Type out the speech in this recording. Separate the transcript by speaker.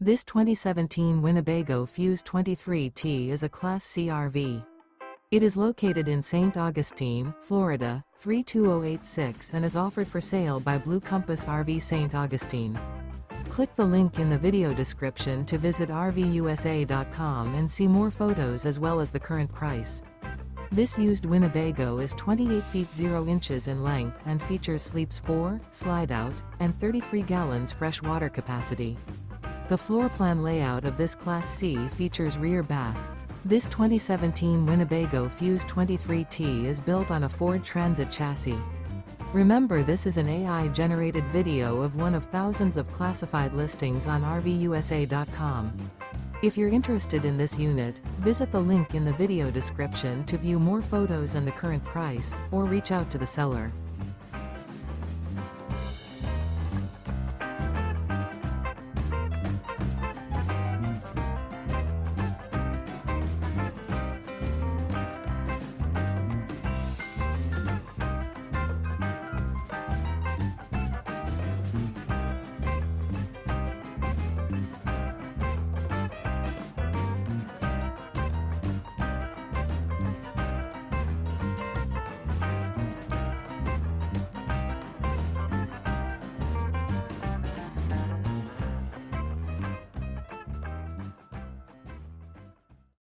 Speaker 1: This 2017 Winnebago Fuse 23T is a Class C RV. It is located in St. Augustine, Florida, 32086 and is offered for sale by Blue Compass RV St. Augustine. Click the link in the video description to visit RVUSA.com and see more photos as well as the current price. This used Winnebago is 28 feet 0 inches in length and features sleeps 4, slide-out, and 33 gallons fresh water capacity. The floor plan layout of this Class C features rear bath. This 2017 Winnebago Fuse 23T is built on a Ford Transit chassis. Remember, this is an AI-generated video of one of thousands of classified listings on RVUSA.com. If you're interested in this unit, visit the link in the video description to view more photos and the current price, or reach out to the seller.